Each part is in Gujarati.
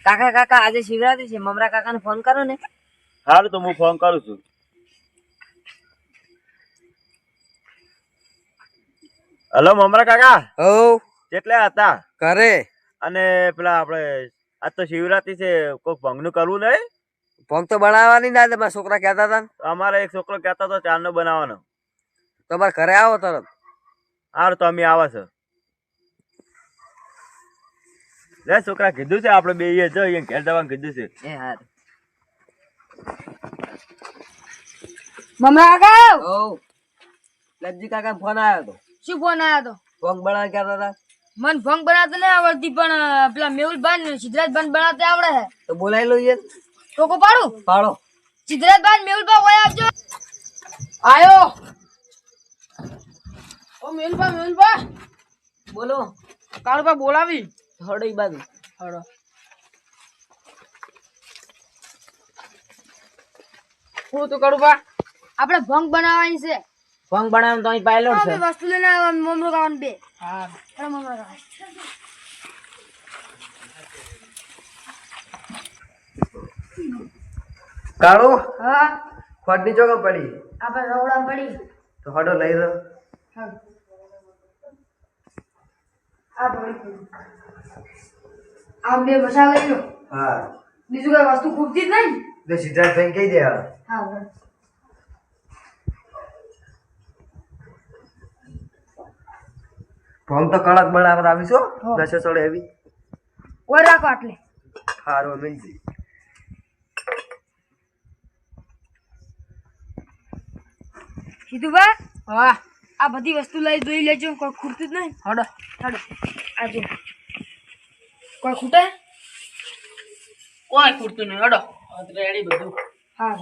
કાકા કાકા આજે શિવરાત્રી છે, મમરા કાકાને ફોન કરો ને. સારું તો હું ફોન કરું છું. હલો મમરા કાકા. હો કેટલા હતા? કરે અને પેલા આપણે આજ તો શિવરાત્રી છે, કોઈક ભંગનું કરવું નહીં? ભોગ તો બનાવવાની ના મારા છોકરા કહેતા હતા. અમારે એક છોકરો કહેતો હતો ચાંદનો બનાવવાનો. તમારે ઘરે આવો તરત. સારું તો અમે આવા છો. લે છોકરા કીધું છે આપણે બે જો અહીંયા ઘેર જવાનું કીધું છે. એ હાર મમરા કાકા હો લબજી કાકા ફોન આવ્યો હતો. શું ફોન આવ્યો તો? ભોગ બનાવ કહેતા હતા. મન ભંગ બનાવતા નહીં આવડતી, પણ પેલા મેહુલભાઈ ને સિદ્ધરાજભાઈ બનાવતા આવડે છે. તો બોલાવી લઈએ. ટોકો પાડું? પાડો. સિદ્ધરાજભાઈ મેહુલભાઈ ઓય આવજો. આયો. ઓ મેહુલભાઈ બોલો. કાળુભા બોલાવી. હડો ઈ બાજુ. હડો. હું તો કાળુભા આપણે ભંગ બનાવવાની છે. ભંગ બનાવવાનું તો અહીં પાયલોટ છે. અમે વસ્તુ લઈને આવ્યા મમરો ખાવાનું બે. હા હેડો મમરો ખાવા. કાળો હા ખોટની ચોક પડી આપણે રવડા પડી. તો હડો લઈ લો. હા આ પડી. આ બે મસાલા લઈ લો. હા બીજું કઈ વસ્તુ ખૂટતી જ નહીં. તો સિદ્ધાર્થ ભાઈ કહી દે. હા બરાબર. ભોગ તો કડક બનાવત આવીશું. હો. દસે સોળે એવી ઓય રાખો આટલે. સારું મિલ જઈ. સીધુભા હા આ બધી વસ્તુ લઈ જોઈ લેજો, કોઈ ખૂટતું જ નહીં. હડો હડો આજો કોઈ ખૂટે? કોઈ ખૂટતું નહીં. હડો રેડી બધું. હા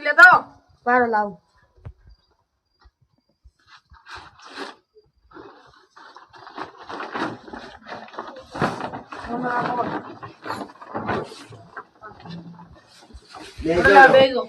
લેતા આવો. બારો લાવો. બેસો.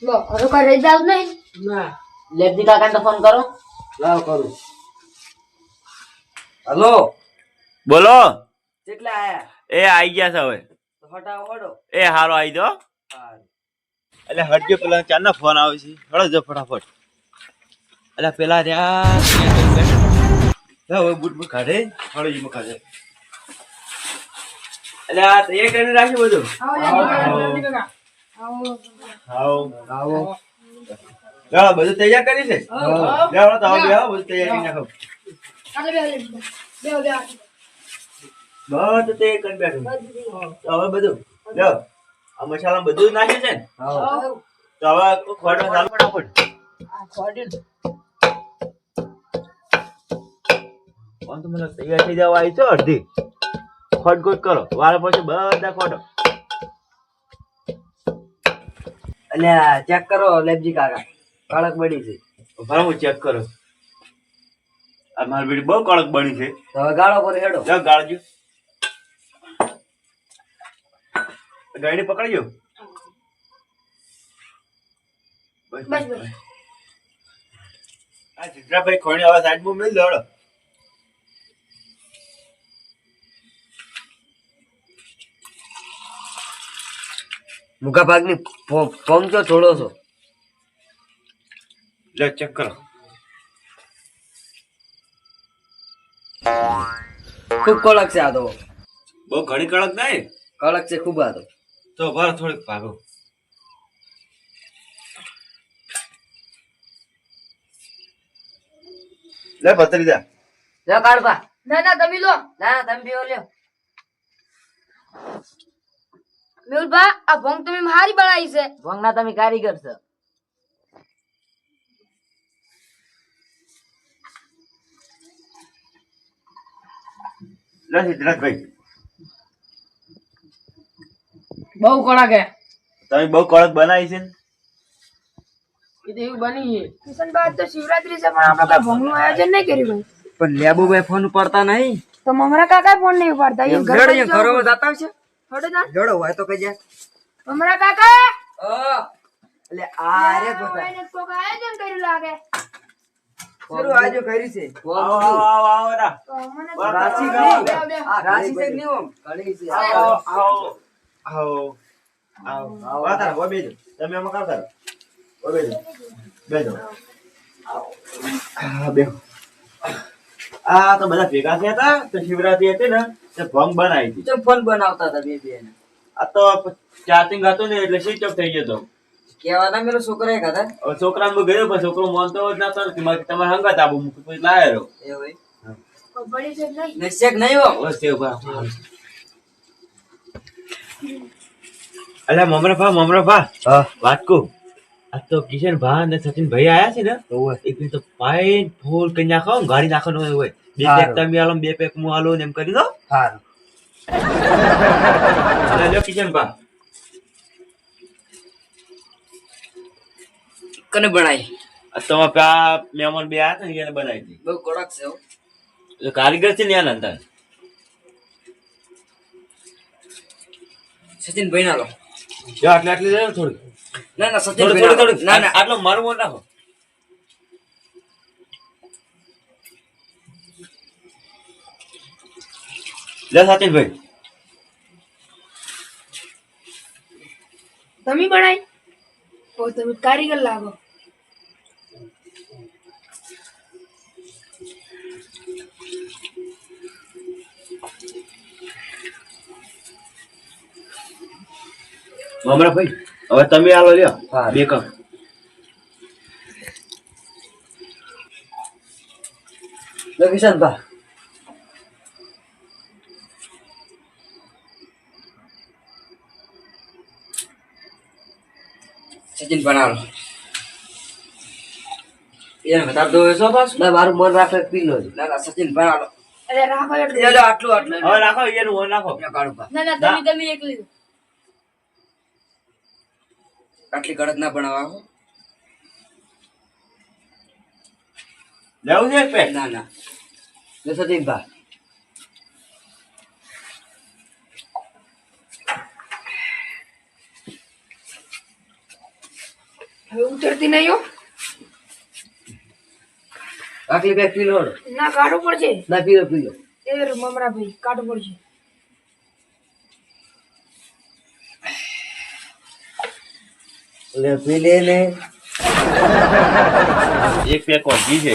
લો હવે કોઈ રહી જાવ નહીં. ના લેબજી કાકાને તો ફોન કરો. લાવ કરું. હલો બોલો. કેટલા આયા? એ આઈ ગયા છે હવે. તો હટાવો હડો. એ હારો આવી જાઓ. એટલે હટજો પેલા ચાંદનો ફોન આવે છે. હળો જો ફટાફટ. એટલે પેલા રહ્યા હવે બૂટ બૂટ કાઢે. હળો જી કાઢે. એટલે આ તૈયાર કરીને રાખ્યું બધું. આવો આવો. ચાલો બધું તૈયાર કરી છે. ચાલો તો હવે આવો બધું તૈયાર કરી નાખો. આટલે બે બધું તૈયાર કરી બેઠું. તો હવે બધું લો આ મસાલા બધું નાખ્યું છે ને. તો હવે ખોડો ચાલુ ફટાફટ. કોણ તો મને તૈયાર થઈ જવા આવી છો અડધી. ખોટ ખોટ કરો વાળા પછી બધા ખોટો. અલ્યા ચેક કરો લેબજી કાકા કડક બની છે. ભાઈ હું ચેક કરો. આ મારી બેટી બહુ કડક બની છે. તો હવે ગાળો પર હેડો. જાઓ ગાળજો. ગાડી પકડજો. બસ બસ. આ ચિત્રાભાઈ ખોણી હવે સાઈડમાં મેલ દોડો. મુકા ભાગની પહોંચો થોડો છો. લે ચેક કરો. ખૂબ કડક છે આ તો. બહુ ઘણી કડક નહીં. કડક છે ખૂબ આ તો. તો ભાર થોડીક ભાગો. લે ભત્રીજા. લો કાળુભા. ના ના તમે લો. ના તમે પીવો લ્યો. મેહુલભા આ ભંગ તમે હારી બનાવી છે. ભંગના તમે કારીગર છો. લે સિદ્ધરાજભાઈ બહુ કડક હે. તમે બહુ કડક બનાવી છે ને. એવું બની છે. કિશનભાઈ તો શિવરાત્રી છે, પણ આપણે કઈ ભંગનું આયોજન નહીં કર્યું ભાઈ. પણ લેબુભાઈ ફોન ઉપાડતા નહીં. તો મમરા કાકા ફોન નહીં ઉપાડતા. એ ઘરે ઘરોમાં જતા છે. હડો તા જોડો હોય તો કઈ જાય. ભમરા કાકા એટલે આ રે ગોતા એને કોક આયોજન કર્યું લાગે શરૂ આજો કરી છે. આવો આવો આવો ના તો મને વાહ, રાશિ આવો, કરી આવો, આ રાશિ છે નહીં ઓમ ઘણી છે. આવો આવો આવો આવો વાતા ઓ બેજો તમે આમાં કામ કરો ઓ બેજો બેજો આ બેહો આ તો બધા ભેગા થયા હતા તો શિવરાત્રી હતી ને તે ભંગ બનાવી હતી ચમ ફોન બનાવતા હતા બે બે ને. આ તો ચાર્જિંગ હતું ને એટલે સ્વિચ ઓફ થઈ ગયો તો કેવાના મેરો છોકરો એક હતા હવે છોકરાને ગયો પણ છોકરો માનતો જ નતો કે તમારે હંગાત આબુ મૂકી પછી લાયો એ હોય કોઈ પડી છે નહીં નિશ્ચય નહીં હો. બસ તે ઉભા અલ્યા મમરા હા વાત કહું આ તો કિશન ભા ને સચિન ભાઈ આયા છે ને ઓય એક દી તો પાઈન ફૂલ કઈ નાખો ગાડી નાખવાનું હોય બે સારું. પેક તમે આલો બે પેક હું આલો ને એમ કરી દો સારું અરે લ્યો કિશન ભા કને બનાવી આ તો પા મહેમાન બે આયા હતા ને એને બનાવી હતી બહુ કડક છે હો. એ કારીગર છે ને એના અંદર સચિન ભાઈ ના લો જો આટલી આટલી દે થોડી ના ના સચિન થોડી ભાઈ થોડી ના લો. થોડી ના ના આટલો મારું મોં નાખો લે સચિનભાઈ તમે બનાવી ઓ તમે કારીગર લાગો મમરા ભાઈ હવે તમે આલો લ્યો હા. બે કપ લો કિશન ભા સચિન બનાવો એને વધારે દો છો બસ ના મારું મન રાખે પી લો ના ના સચિન બનાવો અરે રાખો એટલું લે લો આટલું આટલું હવે રાખો એનું ઓન રાખો લે કાઢો ભા ના ના તમે એકલી દો. આટલી કડક ના બનાવો લેવું છે એક પેક ના ના લે સચિન ભા હવે ઉતરતી નહીં હો આટલી બે પી લો ના કાઢવું પડશે ના પી લો એ મમરા ભાઈ કાઢવું પડશે લે પી લે ને એક પેક વધી છે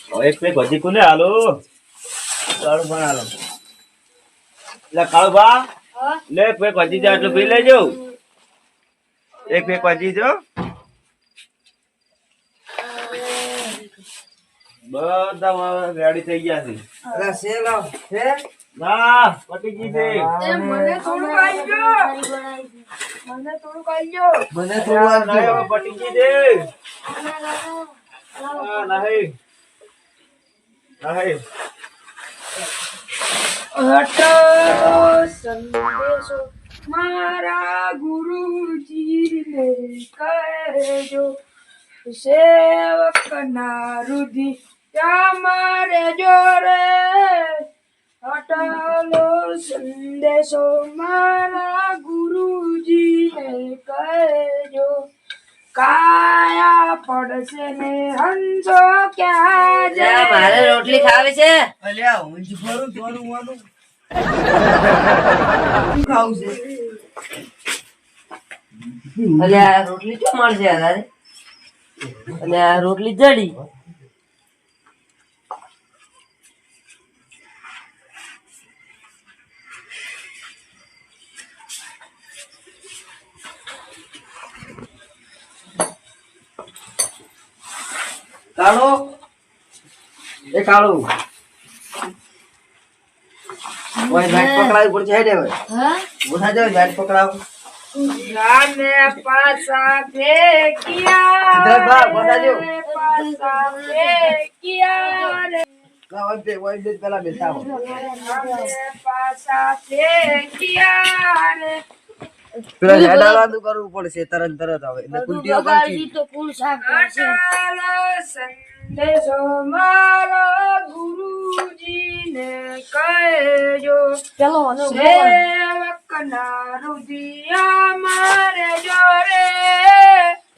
હવે એક પેક વધી કોને હાલો કાળું બનાવો એટલે કાળુભા હા લે એક પેક વધી જાય એટલું પી લેજો એક પેક વધી જો બધા રેડી થઈ ગયા છે અરે સે લાવ છે ના પતી ગઈ છે એ મને થોડું આલજો મને થોડું આલજો મને ના, થોડું ના, આપજો. હવે પતી ગઈ છે હા, નહીં નહીં અટલો સંદેશો મારા ગુરુજીને કહેજો સેવકના રુધિ તમારે જોરે અટલો સંદેશો મારા ગુરુજીને કહેજો કાયા પડશે ને હંસો ક્યાં જા, મારે રોટલી ખાવી છે અલ્યા ઊંઝ ભરું થોડું વાળું શું ખાવું છે અલ્યા આ રોટલી ક્યાં મળશે તારે અલ્યા આ રોટલી જડી કાળો એ કાળો ઓય બેટ પકડાવી પડશે હેડે હવે હા ઉઠા જાવ બેટ પકડાવ જાને પાસા ફેંક્યા ઇધર બા બોલાજો પાસા ફેંક્યા રે ઓય બે પેલા બેઠા હો જાને પાસા ફેંક્યા રે પેલા હેડાલાદું કરવું પડશે તરત તરત હવે એટલે કુંટીઓ કરતી તો કુલ સાફ કરશે સંદેશો મારો ગુરુજીને કહેજો ચલો અને સેવકના રુદિયા મારે જોરે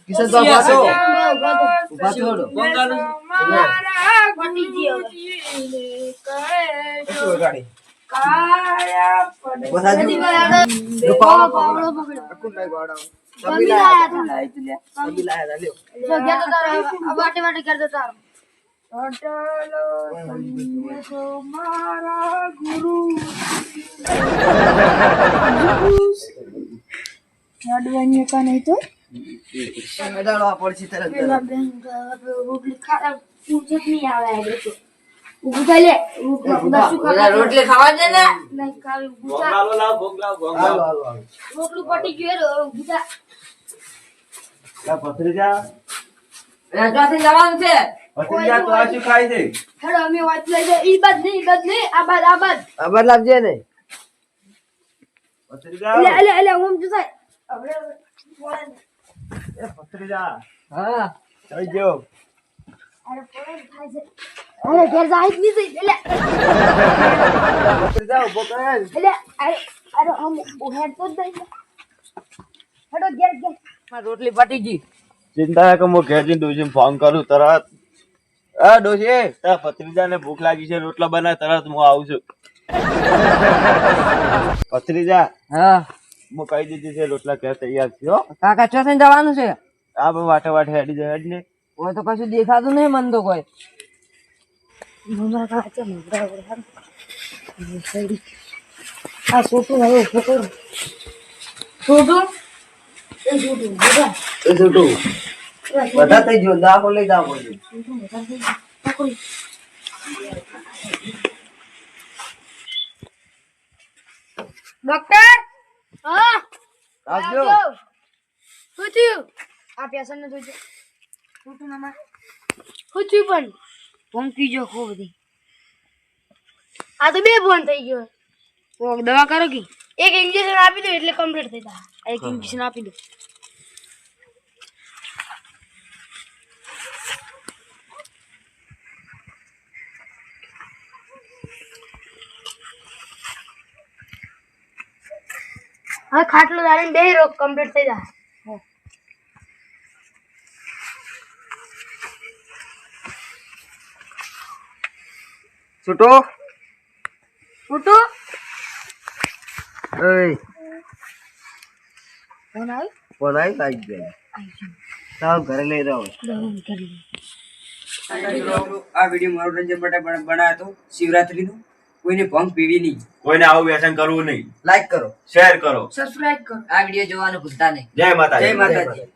કિશન તો પાછો ઉભા થોડો મારા પટી ગયો હવે. ગુરુજીને કહેજો ગાડી કાયા પડે જો પાવડો પકડો અકુંડાઈ ગોડાઓ સમી લાયા હતા. સમી લાયા લ્યો જો ગયા તો તારો વાટે વાટે કરતો તારો અટલો સંદેશો મારા ગુરુ અડવાની કા નહીં તો હેડાળવા પડશે તરત પેલા બેન રોટલી ખાતા પૂછત નહીં આવે આ તો ઊભું થઈ લે દસું ઓલા રોટલી ખાવા દે ને નહીં ખાવી ઊભું થા. હાલો હાલો હાલો હાલો રોટલું પટી ગયું એટલે ઊભું થા. ભત્રીજા રજવાથી જવાનું છે ભત્રીજા તો આ શું ખાય છે હેડો અમે વાત લઈ જાય ઈ બાદ નહીં આ બાદ આભાર લાવજે ને ભત્રીજા એટલે હું જો થાય હવે એ ભત્રીજા હા થઈ ગયો અરે પોળે થાય છે અરે ઘેર જાય જ નહીં એટલે જા ઉભો કર એટલે અરે હમ હેડ તો જ નહીં હેડો ઘેર રોટલી પટી ગઈ ચિંતા કે હું ઘેર જઈને ડોશીને ફોન કરું તરત હા ડોશી તારા ભત્રીજાને ભૂખ લાગી છે રોટલા બનાવ તરત હું આવું છું ભત્રીજા હા હું કહી દીધી છે રોટલા ઘેર તૈયાર છે હો કાકા ચોથે જવાનું છે આ બધું વાટે વાટે હેડી જાય હેડ ને કોઈ તો કશું દેખાતું નહીં મન તો કોઈ મમ્મા કા છે બરાબર આ છોટું હવે ઉભો કરો છોટું એ છોટું બધા એ છોટું બધા થઈ ગયો દાખો લઈ જાવ પડશે ડોક્ટર હા આવજો શું થયું આ પેશન્ટ ને જોજો છોટું મામા શું થયું પણ પંકી જો ખૂબ બધી આ તો બે ફોન થઈ ગયો તો દવા કરો કે એક ઇન્જેક્શન આપી દો એટલે કમ્પ્લીટ થઈ જાય એક ઇન્જેક્શન આપી દો હા ખાટલો દાડીને બે રોગ કમ્પ્લીટ થઈ જાય છોટો છોટું એય ફોન આવ્યો ફોન આવી લાગી ગયો ચાલ ઘરે લઈ જાઓ દવા કરી આ વિડીયો મનોરંજન માટે બનાવ્યો હતો શિવરાત્રીનો કોઈને ભંગ પીવી નહીં કોઈને આવું વ્યસન કરવું નહીં લાઈક કરો શેર કરો સબસ્ક્રાઇબ કરો આ વિડીયો જોવાનું ભૂલતા નહીં જય માતાજી જય માતાજી